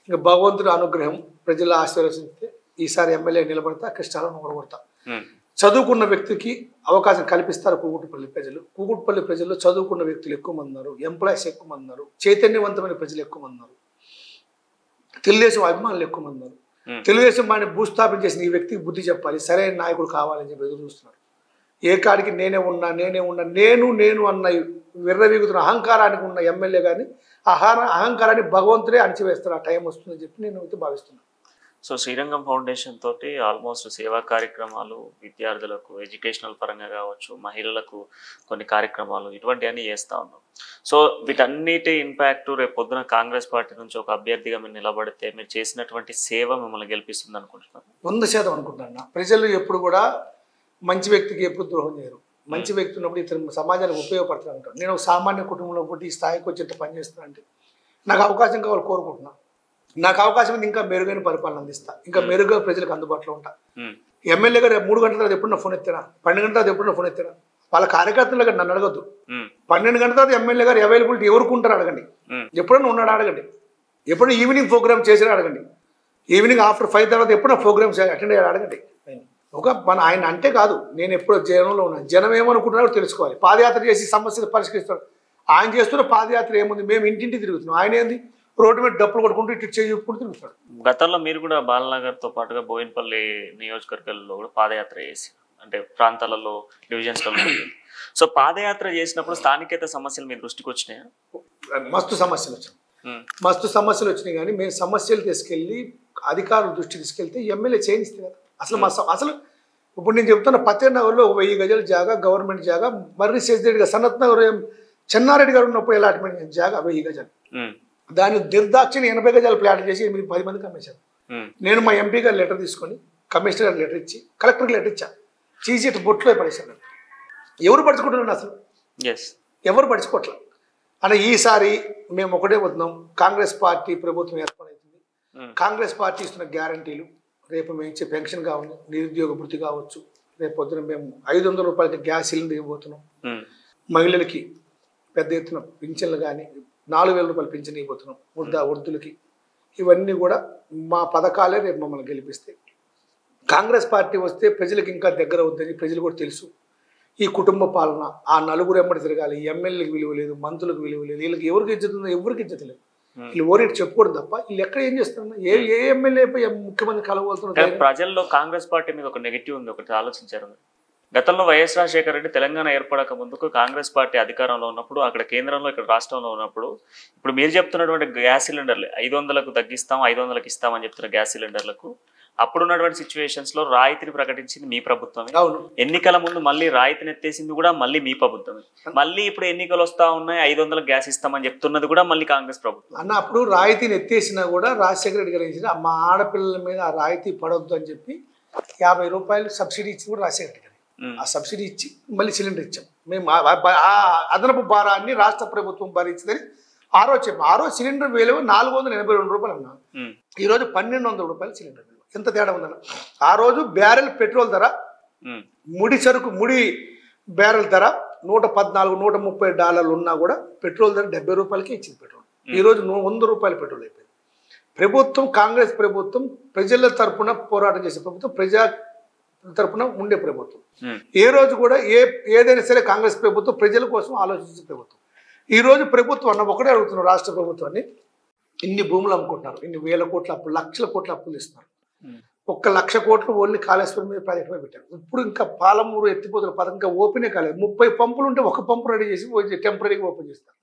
ఇంకా భగవంతుడి అనుగ్రహం ప్రజల ఆశీర్వదిస్తే ఈసారి ఎమ్మెల్యే నిలబడతా, కృష్ణారావు ఓడగొడతా. చదువుకున్న వ్యక్తికి అవకాశం కల్పిస్తారు కూకుట్పల్లి ప్రజలు. కూకుట్పల్లి ప్రజల్లో చదువుకున్న వ్యక్తులు ఎక్కువ మంది ఉన్నారు, ఎంప్లాయీస్ ఎక్కువ మంది ఉన్నారు, చైతన్యవంతమైన ప్రజలు ఎక్కువ మంది ఉన్నారు, తెలుగుదేశం అభిమానులు ఎక్కువ మంది ఉన్నారు. తెలుగుదేశం వాడిని భూస్థాపన చేసిన ఈ వ్యక్తికి బుద్ధి చెప్పాలి, సరైన నాయకుడు కావాలని చెప్పి ఎదురు చూస్తున్నారు. ఏ కాడికి నేనే ఉన్నా నేను అన్న విర్రవీగుతున్న అహంకారానికి ఉన్న ఎమ్మెల్యే కానీ అహంకారాన్ని భగవంతుడే అణిచివేస్తారు. ఆ టైం వస్తుందని చెప్పి నేను అయితే భావిస్తున్నాను. సో శ్రీరంగం ఫౌండేషన్ తోటి ఆల్మోస్ట్ సేవా కార్యక్రమాలు, విద్యార్థులకు ఎడ్యుకేషనల్ పరంగా కావచ్చు, మహిళలకు కొన్ని కార్యక్రమాలు ఇటువంటివన్నీ చేస్తూ ఉన్నాం. సో వీటన్నిటి ఇంపాక్ట్ రేపు పొద్దున కాంగ్రెస్ పార్టీ నుంచి ఒక అభ్యర్థిగా మీరు నిలబడితే మీరు చేసినటువంటి సేవ మిమ్మల్ని గెలిపిస్తుంది అనుకుంటున్నాను. 100% అనుకుంటున్నా. ప్రజలు ఎప్పుడు కూడా మంచి వ్యక్తికి ఎప్పుడు ద్రోహం చేయరు. మంచి వ్యక్తి ఉన్నప్పుడు ఇతను సమాజానికి ఉపయోగపడుతూ ఉంటాడు. నేను ఒక సామాన్య కుటుంబంలో పుట్టి ఈ స్థాయికి వచ్చి ఇంత పనిచేస్తున్నా అంటే నాకు అవకాశం కావాలి కోరుకుంటున్నా. నాకు అవకాశం ఉంది, ఇంకా మెరుగైన పరిపాలన అందిస్తా, ఇంకా మెరుగ్గా ప్రజలకు అందుబాటులో ఉంటా. ఎమ్మెల్యే గారు 3 గంటల తర్వాత ఎప్పుడు నా ఫోన్ ఎత్తారా, 12 గంటల తర్వాత ఎప్పుడు నా ఫోన్ ఎత్తారా, వాళ్ళ కార్యకర్తలు నన్ను అడగద్దు. 12 గంటల తర్వాత ఎమ్మెల్యే గారు అవైలబిలిటీ ఎవరికి ఉంటారు అడగండి, ఎప్పుడైనా ఉన్నాడు అడగండి, ఎప్పుడు ఈవినింగ్ ప్రోగ్రామ్ చేసినా అడగండి, ఈవినింగ్ ఆఫ్టర్ 5 తర్వాత ఎప్పుడు నా ప్రోగ్రామ్స్ అటెండ్ అయ్యాడు అడగండి. మన ఆయన అంటే కాదు, నేను ఎప్పుడో జనంలో ఉన్నాను, జనం ఏమనుకుంటున్నారో తెలుసుకోవాలి. పాదయాత్ర చేసి సమస్యలు పరిష్కరిస్తాడు. ఆయన చేస్తున్న పాదయాత్ర ఏముంది, మేము ఇంటింటి తిరుగుతున్నాం, ఆయన ఏంది రోడ్డు మీద డప్పులు కొట్టుకుంటూ ఇటు చెప్పుకుంటూ తిరుగుతాడు. గతంలో మీరు కూడా బాలనగర్తో పాటుగా బోయినపల్లి నియోజకవర్గాల్లో కూడా పాదయాత్ర చేసి అంటే ప్రాంతాలలో డివిజన్స్లలో. సో పాదయాత్ర చేసినప్పుడు స్థానికేత సమస్యలు మీ దృష్టికి వచ్చినాయా? మస్తు సమస్యలు వచ్చినాయి కానీ మేము సమస్యలు తీసుకెళ్ళి అధికారుల దృష్టి తీసుకెళ్తే ఎమ్మెల్యే చేయనిస్తే కదా. అసలు ఇప్పుడు నేను చెప్తున్న పత్తేనగర్లో 1000 గజాల జాగా గవర్నమెంట్ జాగా మర్రి శేషిరెడ్డి గారు సనత్ నగర్ చెన్నారెడ్డి గారు ఉన్నప్పుడు అలాట్మెంట్ చేసిన జాగా 1000 గజాలు. దాన్ని నిర్దాక్షిణి 80 గజాలు ప్లాట్ చేసి 10 మందికి అమ్మేశారు. నేను మా ఎంపీ గారు లెటర్ తీసుకొని కమిషనర్ గారు లెటర్ ఇచ్చి కలెక్టర్కి లెటర్ ఇచ్చా. చీసీట్ బొట్లో పడేశారు. ఎవరు పడుచుకుంటున్నాను అసలు? ఎవరు పడుచుకోవట్లే అని. ఈసారి మేము ఒకటే వద్దాం, కాంగ్రెస్ పార్టీ ప్రభుత్వం ఏర్పడవుతుంది. కాంగ్రెస్ పార్టీ ఇస్తున్న గ్యారంటీలు, రేపు మేము ఇచ్చే పెన్షన్ కావచ్చు, నిరుద్యోగ భృతి కావచ్చు, రేపు పొద్దున మేము 500 రూపాయలకి గ్యాస్ సిలిండర్ ఇవ్వబోతున్నాం. మహిళలకి పెద్ద ఎత్తున పింఛన్లు కానీ 4000 రూపాయలు పింఛన్ ఇవ్వబోతున్నాం. వృద్ధులకి ఇవన్నీ కూడా మా పథకాలే రేపు మమ్మల్ని గెలిపిస్తాయి. కాంగ్రెస్ పార్టీ వస్తే ప్రజలకు ఇంకా దగ్గర అవుద్దని ప్రజలు కూడా తెలుసు. ఈ కుటుంబ పాలన, ఆ నలుగురు ఎమ్మడి తిరగాలి, ఎమ్మెల్యేలకు విలువ లేదు, మంత్రులకు విలువ లేదు, వీళ్ళకి ఎవరికి ఇచ్చుతుందో ఎవరికి ఇచ్చలేదు. వీళ్ళు ఓరేటి చెప్పుకోవడం తప్ప వీళ్ళు ఎక్కడ ఏం చేస్తున్నారు? ఏ ఎమ్మెల్యే ముఖ్యమంత్రి కలవబోతున్నారు? ప్రజల్లో కాంగ్రెస్ పార్టీ మీద ఒక నెగిటివ్ ఉంది, ఒకటి ఆలోచించారు. గతంలో వైఎస్ రాజశేఖర రెడ్డి తెలంగాణ ఏర్పడక ముందుకు కాంగ్రెస్ పార్టీ అధికారంలో ఉన్నప్పుడు, అక్కడ కేంద్రంలో ఇక్కడ రాష్ట్రంలో ఉన్నప్పుడు, ఇప్పుడు మీరు చెప్తున్నటువంటి గ్యాస్ సిలిండర్లు 500కు తగ్గిస్తాం, 500కి ఇస్తామని చెప్తున్న గ్యాస్ సిలిండర్లకు అప్పుడున్నటువంటి సిచ్యువేషన్స్ లో రాయితీని ప్రకటించింది మీ ప్రభుత్వమే. ఎన్నికల ముందు మళ్ళీ రాయితీని ఎత్తేసింది కూడా మళ్ళీ మీ ప్రభుత్వమే. మళ్ళీ ఇప్పుడు ఎన్నికలు వస్తా ఉన్నాయి, 500 గ్యాస్ ఇస్తామని చెప్తున్నది కూడా మళ్ళీ కాంగ్రెస్ ప్రభుత్వం. అన్న అప్పుడు రాయితీని ఎత్తేసినా కూడా రాజశేఖర రెడ్డి గారు మా ఆడపిల్లల మీద ఆ రాయితీ పడవద్దు అని చెప్పి 50 రూపాయలు సబ్సిడీ ఇచ్చి కూడా రాజశేఖర రెడ్డి గారు ఆ సబ్సిడీ ఇచ్చి మళ్ళీ సిలిండర్ ఇచ్చాం. మేము ఆ అదనపు భారాన్ని రాష్ట్ర ప్రభుత్వం భరించిందని ఆ రోజు సిలిండర్ విలువ 482 రూపాయలు అన్నా. ఈరోజు 1200 రూపాయలు సిలిండర్ విలువ. ఎంత తేడా ఉందన్న? ఆ రోజు బ్యారెల్ పెట్రోల్ ధర, ముడి బ్యారెల్ ధర $114-130 ఉన్నా కూడా పెట్రోల్ ధర 70 రూపాయలకే ఇచ్చింది పెట్రోల్. ఈరోజు 100 రూపాయల పెట్రోల్ అయిపోయింది. ప్రభుత్వం, కాంగ్రెస్ ప్రభుత్వం ప్రజల తరపున పోరాటం చేసే ప్రభుత్వం, ప్రజా తరపున ఉండే ప్రభుత్వం. ఏ రోజు కూడా ఏదైనా సరే కాంగ్రెస్ ప్రభుత్వం ప్రజల కోసం ఆలోచించే ప్రభుత్వం. ఈ రోజు ప్రభుత్వం అన్న ఒకటే అడుగుతున్నారు, రాష్ట్ర ప్రభుత్వాన్ని, ఇన్ని భూములు అమ్ముకుంటున్నారు, ఇన్ని 1000 కోట్ల అప్పులు, లక్షల కోట్ల అప్పులు ఇస్తున్నారు. 1,00,000 కోట్లు ఓన్లీ కాళేశ్వరం మీద ప్రాజెక్ట్ మీద పెట్టారు. ఇప్పుడు ఇంకా పాలమూరు ఎత్తిపోతున్న పథకం ఇంకా ఓపెనే కాలేదు. 30 పంపులు ఉంటే ఒక పంపు రెడీ చేసి టెంపరీగా ఓపెన్ చేస్తారు.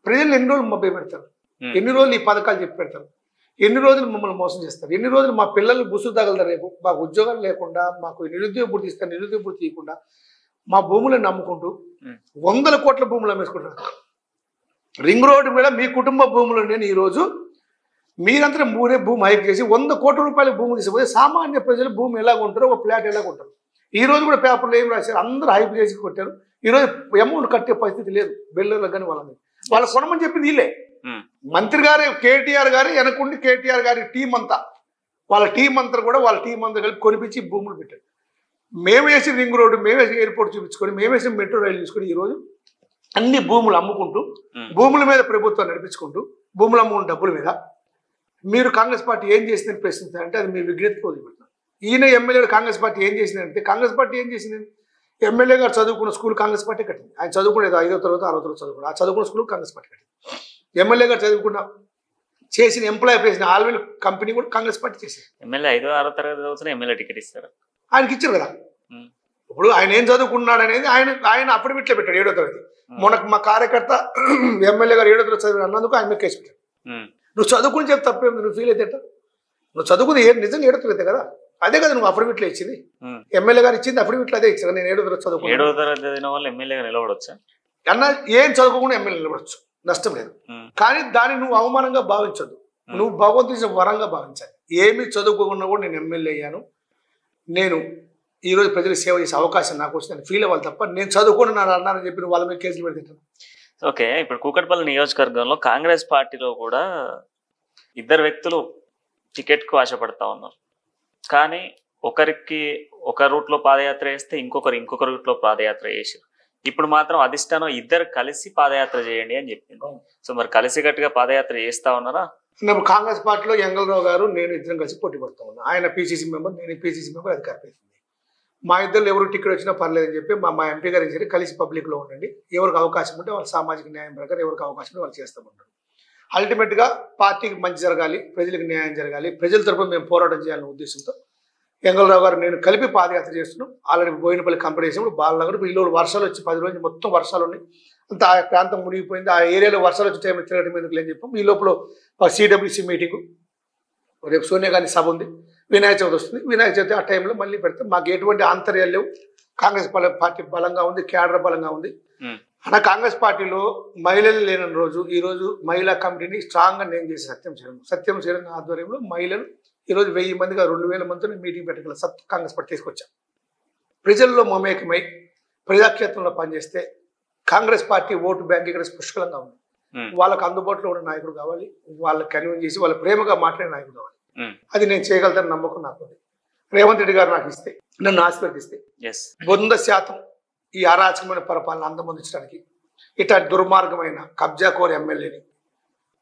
ప్రజలు ఎన్ని రోజులు మభ్య పెడతారు? ఎన్ని రోజులు ఈ పథకాలు చెప్పి పెడతారు? ఎన్ని రోజులు మమ్మల్ని మోసం చేస్తారు? ఎన్ని రోజులు మా పిల్లలు బుసులు తగలరు? రేపు మాకు ఉద్యోగాలు లేకుండా, మాకు నిరుద్యోగ భృతి ఇస్తారు, నిరుద్యోగ భృతి ఇవ్వకుండా మా భూములను నమ్ముకుంటూ 100 కోట్ల భూములు అమ్మేసుకుంటారు. రింగ్ రోడ్డు మీద మీ కుటుంబ భూములు నేను ఈరోజు మీరంతా మూడే భూమి హైక్ చేసి 100 కోట్ల రూపాయల భూమి తీసుకుపోతే సామాన్య ప్రజలు భూమి ఎలా ఉంటారు, ఒక ఫ్లాట్ ఎలా ఉంటారు? ఈ రోజు కూడా పేపర్లో ఏం రాశారు? అందరూ హైప్ చేసి కొట్టారు. ఈరోజు అమౌంట్ కట్టే పరిస్థితి లేదు బిల్డర్లకు కానీ వాళ్ళ కొనమని చెప్పింది వీళ్ళే. మంత్రి గారు కేటీఆర్ గారు వెనకుండి కేటీఆర్ గారి టీం అంతా, వాళ్ళ టీం అంతా కూడా వాళ్ళ టీం అంతా కలిపి కొనిపించి భూములు పెట్టారు. మేము వేసి రింగ్ రోడ్డు, మేము వేసి ఎయిర్పోర్ట్ చూపించుకొని, మేము వేసి మెట్రో రైలు తీసుకొని ఈరోజు అన్ని భూములు అమ్ముకుంటూ, భూముల మీద ప్రభుత్వం నడిపించుకుంటూ, భూములు అమ్ముకున్న డబ్బుల మీద మీరు కాంగ్రెస్ పార్టీ ఏం చేసిందని ప్రశ్నిస్తారంటే అది మీరు విజ్ఞప్తి వదిలిపెట్టినారు. ఈయన ఎమ్మెల్యేలు కాంగ్రెస్ పార్టీ ఏం చేసిందంటే, కాంగ్రెస్ పార్టీ ఏం చేసిందని, ఎమ్మెల్యే గారు చదువుకున్న స్కూల్ కాంగ్రెస్ పార్టీ కట్టింది. ఆయన చదువుకునేది 5వ తరగతి 6వ తరగతి చదువుకున్నాడు. ఆ చదువుకున్న స్కూల్ కాంగ్రెస్ పార్టీ కట్టింది. ఎమ్మెల్యే గారు చదువుకున్న చేసిన ఎంప్లాయ్ చేసిన ఆల్వెల్ కంపెనీ కూడా కాంగ్రెస్ పార్టీ చేసింది. ఎమ్మెల్యే 5వ 6వ తరగతి చదువుతున్న ఎమ్మెల్యే టికెట్ ఇస్తారు, ఆయనకి ఇచ్చారు కదా. ఇప్పుడు ఆయన ఏం చదువుకున్నాడు అనేది ఆయన అఫిడవిట్లో పెట్టాడు 7వ తరగతి. మనకు మా కార్యకర్త ఎమ్మెల్యే గారు 7వ తరగతి చదివి అన్నందుకు ఆయన మీద కేసు పెట్టాడు. నువ్వు చదువుకుని చెప్పి తప్పేమి? నువ్వు ఫీల్ అయితే నువ్వు చదువుకుని నిజంగా 7వ తరగతి కదా, అదే కదా నువ్వు అఫిడవిట్లో ఇచ్చింది. ఎమ్మెల్యే గారు ఇచ్చింది అఫిడవిట్లో అదే ఇచ్చారు. నేను 7వ తరగతి చదువుకున్నాను. 7వ తరగతి చదివిన వాళ్ళు ఎమ్మెల్యేగా నిలబడొచ్చా అన్న? ఏం చదువుకోకుండా ఎమ్మెల్యే నిలబడచ్చు, నష్టం లేదు. కానీ దాన్ని నువ్వు అవమానంగా భావించొద్దు, నువ్వు భగవంతుని వరంగా భావించాలి. ఏమి చదువుకోకుండా కూడా నేను ఎమ్మెల్యే అయ్యాను, నేను ఈరోజు ప్రజలకు సేవ చేసే అవకాశం నాకు వచ్చిందని ఫీల్ అవ్వాలి తప్ప నేను చదువుకున్నాను అన్నానని చెప్పి వాళ్ళ మీద కేసులు పెడతాను. ఓకే, ఇప్పుడు కూకట్పల్లి నియోజకవర్గంలో కాంగ్రెస్ పార్టీలో కూడా 2 వ్యక్తులు టికెట్కు ఆశపడతా ఉన్నారు. కానీ ఒకరికి ఒక రూట్లో పాదయాత్ర చేస్తే ఇంకొక రూట్లో పాదయాత్ర చేశారు. ఇప్పుడు మాత్రం అధిష్టానం 2 కలిసి పాదయాత్ర చేయండి అని చెప్పింది. సో మరి కలిసికట్టుగా పాదయాత్ర చేస్తా ఉన్నారా? కాంగ్రెస్ పార్టీలో ఎంగళరావు గారు నేను 2 కలిసి పోటీ పడుతూ ఉన్నాను. ఆయన PCC మెంబర్, నేను PCC మెంబర్, అధికార ప్రతినిధి. మా ఇద్దరు ఎవరు టికెట్ వచ్చినా పర్లేదని చెప్పి మా ఎంపీ గారు సరే కలిసి పబ్లిక్లో ఉండండి, ఎవరికి అవకాశం ఉంటే వాళ్ళ సామాజిక న్యాయం ప్రకారం ఎవరికి అవకాశం ఉంటే వాళ్ళు చేస్తామంటారు. అల్టిమేట్గా పార్టీకి మంచి జరగాలి, ప్రజలకు న్యాయం జరగాలి, ప్రజల తరపున మేము పోరాటం చేయాలనే ఉద్దేశంతో ఎంగళరావు గారు నేను కలిపి పాదయాత్ర చేస్తున్నాం. ఆల్రెడీ బోయినపల్లి కంపెనీ చేసినప్పుడు బాలనగర్ ఈరోజు వర్షాలు వచ్చి 10 రోజులు మొత్తం వర్షాలు ఉన్నాయి, అంత ఆ ప్రాంతం మునిగిపోయింది. ఆ ఏరియాలో వర్షాలు వచ్చే టైంలో తిరగటం ఎందుకు లేని చెప్పాం. ఈ లోపల CWC మీటింగు, రేపు సోనియా గాంధీ సభ ఉంది, వినాయక చవితి వస్తుంది. వినాయక చవితి ఆ టైంలో మళ్ళీ పెడితే మాకు ఎటువంటి ఆంతర్యాలు లేవు. కాంగ్రెస్ పార్టీ బలంగా ఉంది, క్యాడర్ బలంగా ఉంది. అన్న కాంగ్రెస్ పార్టీలో మహిళలు లేని రోజు ఈ రోజు మహిళా కమిటీని స్ట్రాంగ్గా నేను చేసి సత్యం శ్రీరంగ ఆధ్వర్యంలో మహిళలు ఈరోజు 1000 మందిగా 2000 మందితో మీటింగ్ పెట్టగల కాంగ్రెస్ పార్టీ తీసుకొచ్చాం. ప్రజల్లో మమేకమై ప్రజాక్షేత్రంలో పనిచేస్తే కాంగ్రెస్ పార్టీ ఓటు బ్యాంక్ ఇక్కడ పుష్కలంగా ఉంది. వాళ్ళకు అందుబాటులో ఉన్న నాయకుడు కావాలి, వాళ్ళకి కన్విన్స్ చేసి వాళ్ళ ప్రేమగా మాట్లాడే నాయకుడు కావాలి. అది నేను చేయగలుగుతాను నమ్మకం నాకు ఉంది. రేవంత్ రెడ్డి గారు నాకు ఇస్తే, నన్ను ఆశీర్వదిస్తే 100% ఈ అరాచకమైన పరిపాలన అందమందించడానికి, ఇట్లాంటి దుర్మార్గమైన కబ్జాకోర్ ఎమ్మెల్యేని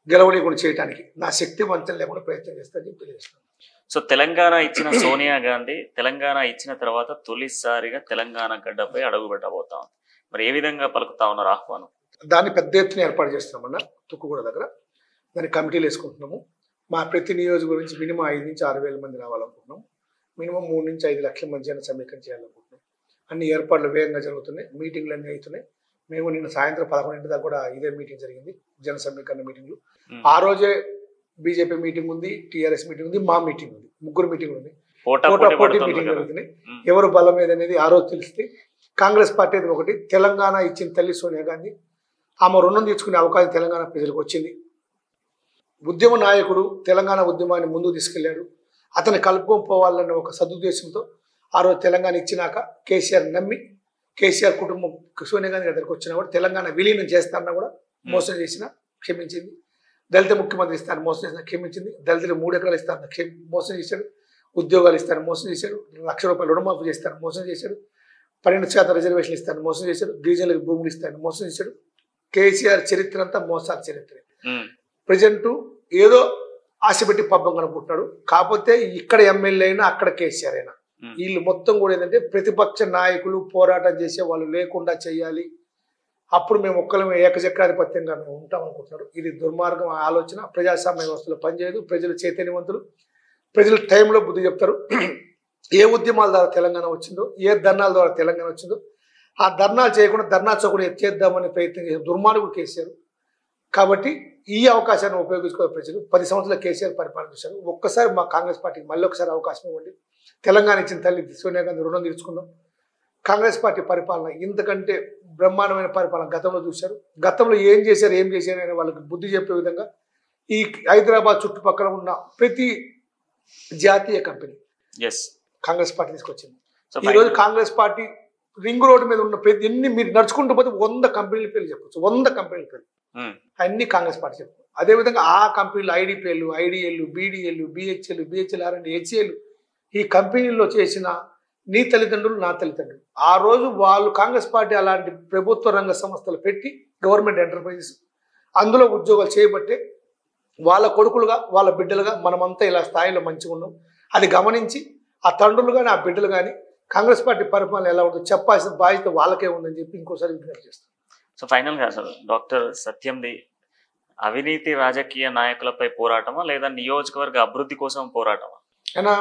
గెలవలేకుండా చేయడానికి నా శక్తి వంచన లేకుండా ప్రయత్నం చేస్తానని తెలియజేస్తాను. సో తెలంగాణ ఇచ్చిన సోనియా గాంధీ తెలంగాణ ఇచ్చిన తర్వాత తొలిసారిగా తెలంగాణ గడ్డపై అడుగు పెట్టబోతా ఉంది. మరి ఏ విధంగా పలుకుతా ఉన్నారు ఆహ్వానం? దాన్ని పెద్ద ఎత్తున ఏర్పాటు చేస్తున్నామన్న తుక్కుగూడ దగ్గర. దాన్ని కమిటీలు వేసుకుంటున్నాము. మా ప్రతి నియోజకవర్గం నుంచి మినిమం 5 నుంచి 6 వేల మంది రావాలనుకుంటున్నాం. మినిమం 3 నుంచి 5 లక్షల మంది అయినా సమీకరణ చేయాలనుకుంటున్నాం. అన్ని ఏర్పాట్లు వేగంగా జరుగుతున్నాయి, మీటింగ్లు అన్నీ అవుతున్నాయి. మేము నిన్న సాయంత్రం 11 దాకా కూడా ఇదే మీటింగ్ జరిగింది, జన సమీకరణ మీటింగ్లు. ఆ రోజే బీజేపీ మీటింగ్ ఉంది, టీఆర్ఎస్ మీటింగ్ ఉంది, మా మీటింగ్ ఉంది, 3 మీటింగ్లు ఉంది. పోటీ మీటింగ్ జరుగుతున్నాయి. ఎవరు బలం ఏదనేది ఆ రోజు తెలిస్తే కాంగ్రెస్ పార్టీ అది ఒకటి. తెలంగాణ ఇచ్చిన తల్లి సోనియా గాంధీ, ఆమె రుణం తీర్చుకునే అవకాశం తెలంగాణ ప్రజలకు వచ్చింది. ఉద్యమ నాయకుడు తెలంగాణ ఉద్యమాన్ని ముందుకు తీసుకెళ్లాడు. అతన్ని కలుపుకొని పోవాలన్న ఒక సదుద్దేశంతో ఆ రోజు తెలంగాణ ఇచ్చినాక కేసీఆర్ నమ్మి, కేసీఆర్ కుటుంబం సోనియా గాంధీ దగ్గరికి వచ్చినా కూడా తెలంగాణ విలీనం చేస్తానన్నా కూడా మోసం చేసిన క్షమించింది. దళిత ముఖ్యమంత్రి ఇస్తాను మోసం చేసిన క్షమించింది. దళితులు 3 ఎకరాలు ఇస్తాను మోసం చేశాడు. ఉద్యోగాలు ఇస్తాను మోసం చేశాడు. 1 లక్ష రూపాయలు రుణమాఫీ చేస్తాను మోసం చేశాడు. 12% రిజర్వేషన్ ఇస్తాను మోసం చేశాడు. గిరిజనులకు భూములు ఇస్తాను మోసం చేశాడు. కేసీఆర్ చరిత్ర అంతా మోసాల చరిత్ర. ప్రజెంట్ ఏదో ఆశ పెట్టి పబ్బం కనుకుంటున్నాడు. కాకపోతే ఇక్కడ ఎమ్మెల్యే అయినా అక్కడ కేసీఆర్ అయినా వీళ్ళు మొత్తం కూడా ఏంటంటే ప్రతిపక్ష నాయకులు పోరాటం చేసే వాళ్ళు లేకుండా చేయాలి, అప్పుడు మేము ఒక్కళ్ళమే ఏకచక్రాధిపత్యంగా మేము ఉంటాం అనుకుంటున్నారు. ఇది దుర్మార్గం ఆలోచన. ప్రజాస్వామ్య వ్యవస్థలో పనిచేయదు. ప్రజలు చైతన్యవంతులు, ప్రజలు టైంలో బుద్ధి చెప్తారు. ఏ ఉద్యమాల ద్వారా తెలంగాణ వచ్చిందో, ఏ ధర్నాల ద్వారా తెలంగాణ వచ్చిందో ఆ ధర్నాలు చేయకుండా ధర్నా చౌకని ఎత్తేద్దామని ప్రయత్నం చేసే దుర్మార్గుడు కేసీఆర్. కాబట్టి ఈ అవకాశాన్ని ఉపయోగించుకోవాలి ప్రజలు. 10 సంవత్సరాల కేసీఆర్ పరిపాలన చేశారు. ఒక్కసారి మా కాంగ్రెస్ పార్టీకి మళ్ళీ ఒకసారి అవకాశం ఇవ్వండి. తెలంగాణ ఇచ్చిన తల్లి సోనియా గాంధీ రుణం తీర్చుకుందాం. కాంగ్రెస్ పార్టీ పరిపాలన ఇంతకంటే బ్రహ్మాండమైన పరిపాలన గతంలో చూశారు. గతంలో ఏం చేశారు అనే వాళ్ళకి బుద్ధి చెప్పే విధంగా ఈ హైదరాబాద్ చుట్టుపక్కల ఉన్న ప్రతి జాతీయ కంపెనీ కాంగ్రెస్ పార్టీ తీసుకొచ్చింది. ఈరోజు కాంగ్రెస్ పార్టీ రింగ్ రోడ్డు మీద ఉన్న ప్రతి ఎన్ని మీరు నడుచుకుంటూ పోతే 100 కంపెనీల పేర్లు చెప్పచ్చు. 100 కంపెనీల పేర్లు అన్ని కాంగ్రెస్ పార్టీ చెప్పు. అదేవిధంగా ఆ కంపెనీలు IDPL, IDL, BDL, BHL, BHLR and హెచ్ఏలు ఈ కంపెనీల్లో చేసిన నీ తల్లిదండ్రులు నా తల్లిదండ్రులు. ఆ రోజు వాళ్ళు కాంగ్రెస్ పార్టీ అలాంటి ప్రభుత్వ రంగ సంస్థలు పెట్టి గవర్నమెంట్ ఎంటర్ప్రైజెస్ అందులో ఉద్యోగాలు చేయబట్టే వాళ్ళ కొడుకులుగా వాళ్ళ బిడ్డలుగా మనమంతా ఇలా స్థాయిలో మంచిగా ఉన్నాం. అది గమనించి ఆ తండ్రులు కానీ ఆ బిడ్డలు కానీ కాంగ్రెస్ పార్టీ పరిపాలన ఎలా ఉంటుందో చెప్పాల్సిన బాధ్యత వాళ్ళకే ఉందని చెప్పి ఇంకోసారి విజ్ఞప్తి చేస్తాం. సో ఫైనల్గా అసలు డాక్టర్ సత్యంది అవినీతి రాజకీయ నాయకులపై పోరాటమా లేదా నియోజకవర్గ అభివృద్ధి కోసం పోరాటమా? అయినా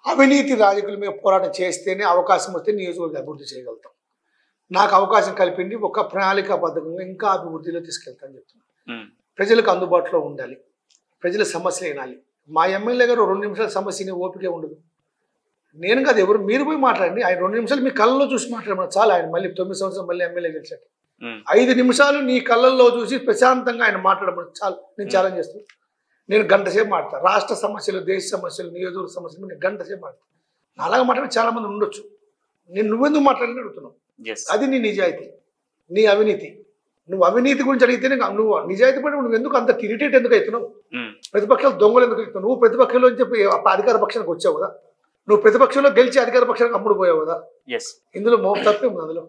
అవినీతి రాజకీయాల మీద పోరాటం చేస్తేనే అవకాశం వస్తే నియోజకవర్గ అభివృద్ధి చేయగలుగుతాం. నాకు అవకాశం కల్పింది ఒక ప్రణాళికాబద్ధంగా ఇంకా అభివృద్ధిలో తీసుకెళ్తాను చెప్తున్నాను. ప్రజలకు అందుబాటులో ఉండాలి, ప్రజల సమస్యలు వినాలి. మా ఎమ్మెల్యే గారు 2 నిమిషాల సమస్యని ఓపికే ఉండదు. నేను కాదు, ఎవరు మీరు పోయి మాట్లాడండి. ఆయన 2 నిమిషాలు మీ కళ్ళలో చూసి మాట్లాడమని చాలా. ఆయన మళ్ళీ 9 సంవత్సరాలు మళ్ళీ ఎమ్మెల్యే గెలిచాడు. 5 నిమిషాలు నీ కళ్ళల్లో చూసి ప్రశాంతంగా ఆయన మాట్లాడమని చాలు. నేను ఛాలెంజ్ చేస్తాను. నేను గంట సేపు మాట్లాడతాను. రాష్ట్ర సమస్యలు, దేశ సమస్యలు, నియోజకవర్గ సమస్యలు నేను గంట సేపు మాట్లాడతాను. అలాగే మాట్లాడి చాలా మంది ఉండొచ్చు. నువ్వెందుకు మాట్లాడని అడుగుతున్నావు. అది నీ నిజాయితీ, నీ అవినీతి. నువ్వు అవినీతి గురించి అడిగితేనే నువ్వు నిజాయితీ పడి నువ్వు ఎందుకు అంత ఇరిటేట్ ఎందుకు అవుతున్నావు? ప్రతిపక్షాలు దొంగలు ఎందుకు అవుతున్నావు? నువ్వు ప్రతిపక్షంలో అని చెప్పి అధికార పక్షానికి వచ్చావు కదా. నువ్వు ప్రతిపక్షంలో గెలిచి అధికార పక్షానికి అమ్ముడు పోయావు కదా. ఇందులో తప్పే ఉంది. అందులో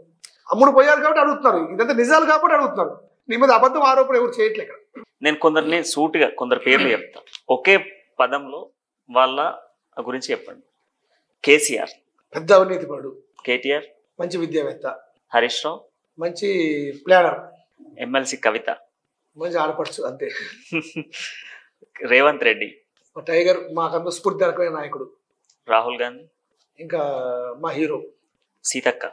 అమ్ముడు పోయారు కాబట్టి అడుగుతున్నారు. ఇదంతా నిజాలు కాబట్టి అడుగుతున్నారు. నీ మీద అబద్ధం ఆరోపణ ఎవరు చేయట్లేదు. నేను కొందరిని సూటిగా కొందరు పేర్లు చెప్తాను, ఒకే పదంలో వాళ్ళ గురించి చెప్పండి. కేసీఆర్ పెద్ద అవినీతిపరుడు, కేటీఆర్ మంచి విద్యావేత్త, హరీష్ రావు మంచి ప్లానర్, ఎమ్మెల్సీ కవిత మంచి ఆడపడుచు అంతే, రేవంత్ రెడ్డి టైగర్ మాకంత స్ఫూర్తిదాయకమైన నాయకుడు, రాహుల్ గాంధీ, ఇంకా మా హీరో సీతక్క,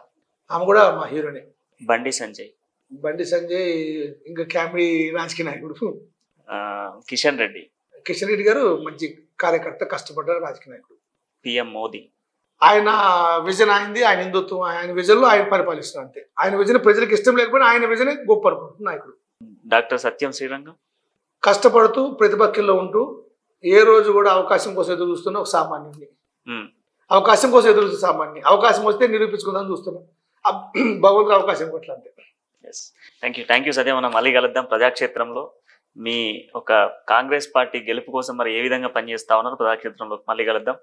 ఆమె కూడా మా హీరోనే, బండి సంజయ్, ఇంకా కామెడీ రాజకీయ నాయకుడు కిషన్ రెడ్డి గారు మంచి కార్యకర్త, కష్టపడ్డ రాజకీయ నాయకుడు. పిఎం మోదీ. ఆయన విజన్ అయింది, ఆయన హిందుత్వం, ఆయన విజన్లో ఆయన పరిపాలిస్తున్నారు అంతే. ఆయన విజన్ ప్రజలకు ఇష్టం లేకపోయినా ఆయన విజనే గొప్ప అనుకుంటున్న నాయకుడు. డాక్టర్ సత్యం శ్రీరంగం కష్టపడుతూ ప్రతిపక్షంలో ఉంటూ ఏ రోజు కూడా అవకాశం కోసం ఎదురు చూస్తున్న ఒక సామాన్యుడిని. అవకాశం కోసం ఎదురు చూస్తున్న సామాన్యుని. అవకాశం వస్తే నిరూపించుకుందామని చూస్తున్నాం. భగవంతుడు అవకాశం కొట్ల అంతే. థ్యాంక్ యూ సత్యం. మనం మళ్ళీ కలుద్దాం ప్రజాక్షేత్రంలో. మీ ఒక కాంగ్రెస్ పార్టీ గెలుపు కోసం మరి ఏ విధంగా పనిచేస్తా ఉన్నారు ప్రజాక్షేత్రంలో మళ్ళీ కలుద్దాం.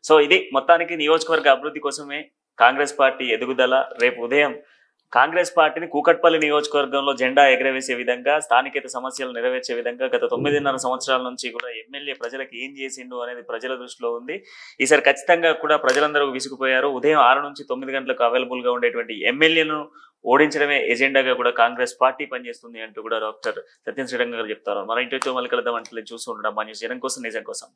సో ఇది మొత్తానికి నియోజకవర్గ అభివృద్ధి కోసమే కాంగ్రెస్ పార్టీ ఎదుగుదల. రేపు ఉదయం కాంగ్రెస్ పార్టీని కూకట్పల్లి నియోజకవర్గంలో జెండా ఎగరవేసే విధంగా, స్థానికేత సమస్యలు నెరవేర్చే విధంగా గత 9.5 సంవత్సరాల నుంచి కూడా ఎమ్మెల్యే ప్రజలకు ఏం చేసిండు అనేది ప్రజల దృష్టిలో ఉంది. ఈసారి ఖచ్చితంగా కూడా ప్రజలందరూ విసిగిపోయారు. ఉదయం 6 నుంచి 9 గంటలకు అవైలబుల్గా ఉండేటువంటి ఎమ్మెల్యేను ఓడించడమే ఎజెండాగా కూడా కాంగ్రెస్ పార్టీ పనిచేస్తుంది అంటూ కూడా డాక్టర్ సత్యం శ్రీరంగం గారు చెప్తారు. మన ఇంటి మళ్ళీ కలుద్దాం అంటే చూస్తూ ఉండడం మా న్యూస్ జనం కోసం నిజం కోసం.